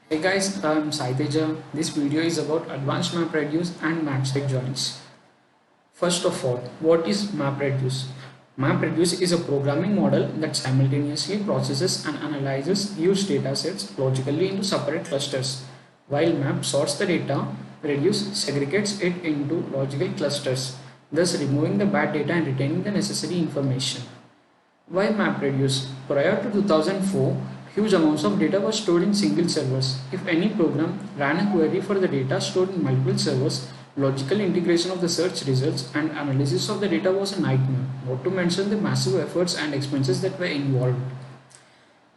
Hey guys, I'm Sai Teja. This video is about advanced MapReduce and map-site joins. First of all, what is MapReduce? MapReduce is a programming model that simultaneously processes and analyzes used datasets logically into separate clusters. While map sorts the data, Reduce segregates it into logical clusters, thus removing the bad data and retaining the necessary information. Why MapReduce? Prior to 2004, huge amounts of data were stored in single servers. If any program ran a query for the data stored in multiple servers, logical integration of the search results and analysis of the data was a nightmare, not to mention the massive efforts and expenses that were involved.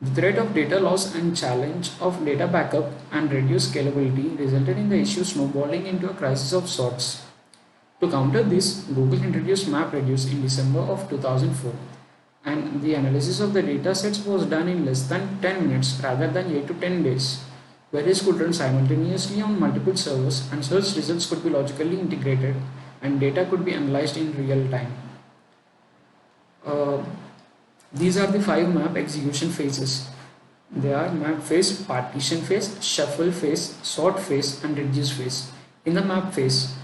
The threat of data loss and challenge of data backup and reduced scalability resulted in the issue snowballing into a crisis of sorts. To counter this, Google introduced MapReduce in December of 2004, and the analysis of the data sets was done in less than 10 minutes rather than 8 to 10 days. Queries could run simultaneously on multiple servers, and search results could be logically integrated, and data could be analyzed in real time. Uh, these are the 5 map execution phases. They are map phase, partition phase, shuffle phase, sort phase, and reduce phase. In the map phase,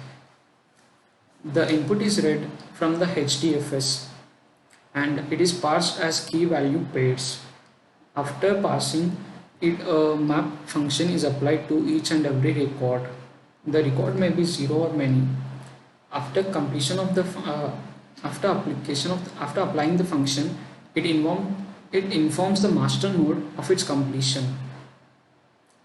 the input is read from the HDFS and it is parsed as key value pairs. After passing it, a map function is applied to each and every record. The record may be 0 or many. After completion of the after applying the function, it informs the master node of its completion.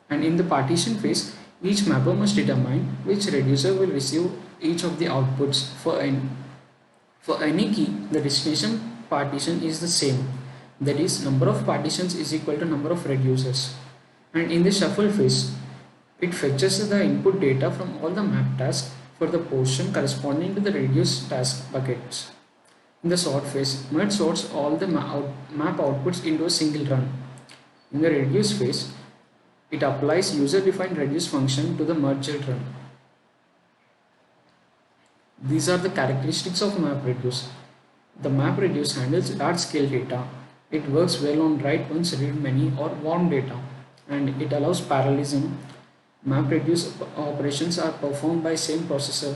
And in the partition phase, each mapper must determine which reducer will receive each of the outputs. For any key, the destination partition is the same. That is, number of partitions is equal to number of reducers. And in the shuffle phase, it fetches the input data from all the map tasks for the portion corresponding to the reduced task buckets. In the sort phase, merge sorts all the map outputs into a single run. In the reduce phase, it applies user-defined reduce function to the merged run. These are the characteristics of MapReduce. The MapReduce handles large-scale data. It works well on write once, read many, or warm data, and it allows parallelism. MapReduce operations are performed by same processor.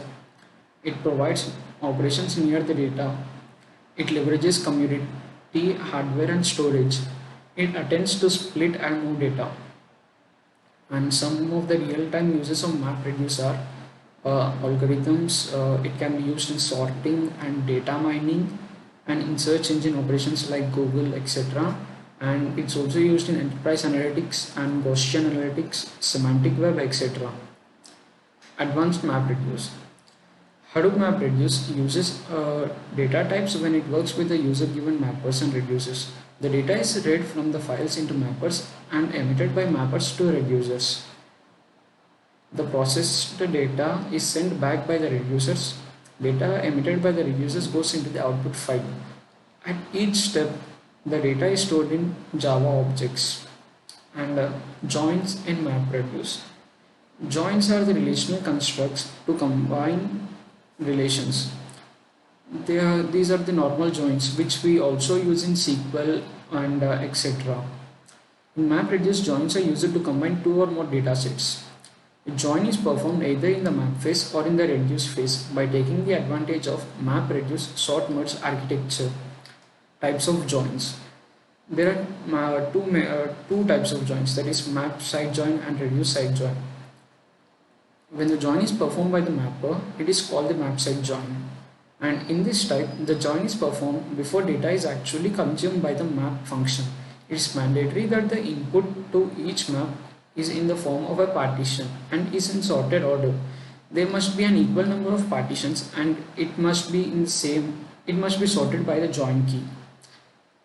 It provides operations near the data. It leverages community hardware and storage. It attempts to split and move data. And some of the real-time uses of MapReduce are algorithms. It can be used in sorting and data mining and in search engine operations like Google, etc. And it's also used in enterprise analytics and Gaussian analytics, semantic web, etc. Advanced MapReduce. Hadoop MapReduce uses data types when it works with the user given mappers and reducers. The data is read from the files into mappers and emitted by mappers to reducers. The processed data is sent back by the reducers. Data emitted by the reducers goes into the output file. At each step, the data is stored in Java objects. And joins in MapReduce. Joins are the relational constructs to combine relations. These are the normal joins which we also use in SQL and etc. In MapReduce, joins are used to combine two or more data sets. A join is performed either in the map phase or in the reduce phase by taking the advantage of MapReduce sort merge architecture. Types of joins. There are two types of joins, that is map side join and reduce side join. When the join is performed by the mapper, it is called the map side join. And in this type, the join is performed before data is actually consumed by the map function. It is mandatory that the input to each map is in the form of a partition and is in sorted order. There must be an equal number of partitions and it must be sorted by the join key.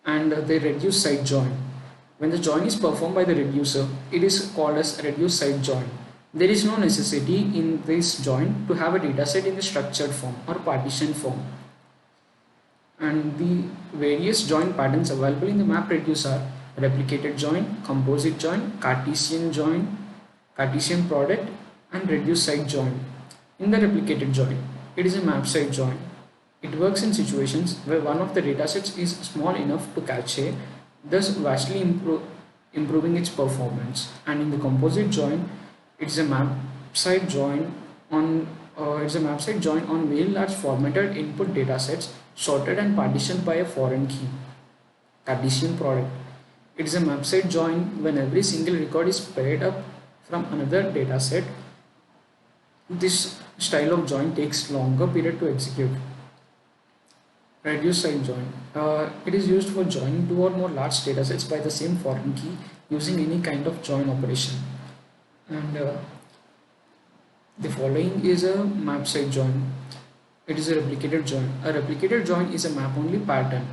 And the reduce side join. When the join is performed by the reducer, it is called as reduce side join. There is no necessity in this join to have a dataset in the structured form or partition form. And the various join patterns available in the MapReduce are replicated join, composite join, Cartesian join, Cartesian product, and reduce side join. In the replicated join, it is a map side join. It works in situations where one of the datasets is small enough to cache, thus vastly improving its performance. And in the composite join, it's a map side join on very large formatted input data sets sorted and partitioned by a foreign key. Cartesian product. It is a map side join when every single record is paired up from another data set. This style of join takes longer period to execute. Reduced side join. It is used for joining two or more large datasets by the same foreign key using any kind of join operation. And the following is a map side join. It is a replicated join. A replicated join is a map only pattern.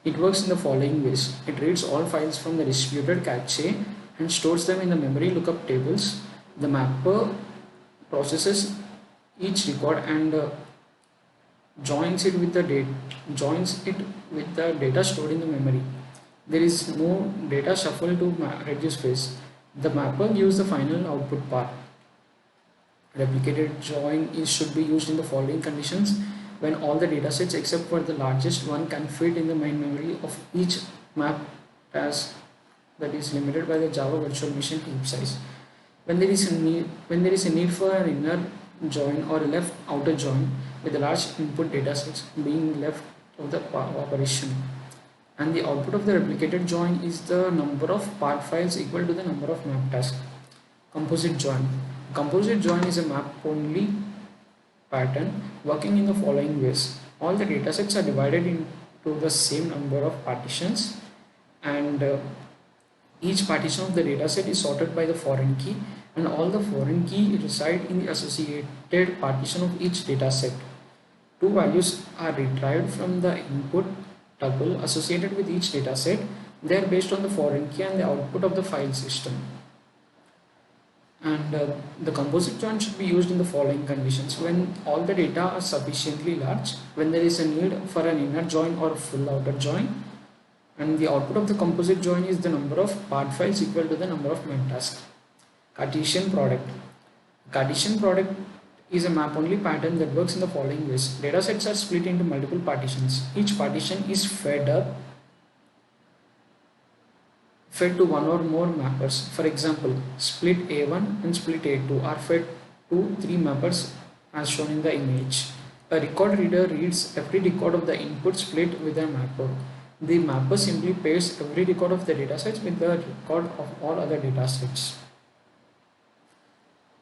It works in the following ways. It reads all files from the distributed cache and stores them in the memory lookup tables. The mapper processes each record and joins it with the data stored in the memory. There is no data shuffle to reduce phase. The mapper gives the final output part. Replicated join should be used in the following conditions: when all the datasets except for the largest one can fit in the main memory of each map task that is limited by the Java Virtual Machine heap size. When there is a need for an inner join or a left outer join with the large input datasets being left of the operation. And the output of the replicated join is the number of part files equal to the number of map tasks. Composite join. Composite join is a map only pattern working in the following ways. All the datasets are divided into the same number of partitions, and each partition of the dataset is sorted by the foreign key, and all the foreign key reside in the associated partition of each dataset. Two values are retrieved from the input tuple associated with each dataset. They are based on the foreign key and the output of the file system. And the composite join should be used in the following conditions: when all the data are sufficiently large, when there is a need for an inner join or full outer join, and the output of the composite join is the number of part files equal to the number of map tasks. Cartesian product. Cartesian product is a map only pattern that works in the following ways. Datasets are split into multiple partitions. Each partition is fed to one or more mappers. For example, split A1 and split A2 are fed to three mappers as shown in the image. A record reader reads every record of the input split with a mapper. The mapper simply pairs every record of the datasets with the record of all other datasets.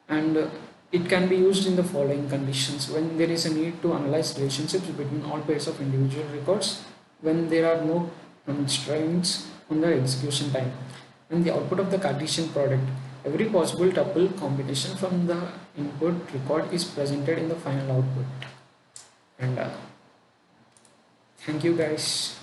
And it can be used in the following conditions: when there is a need to analyze relationships between all pairs of individual records, when there are no constraints on the execution time, and the output of the Cartesian product. Every possible tuple combination from the input record is presented in the final output. And thank you guys.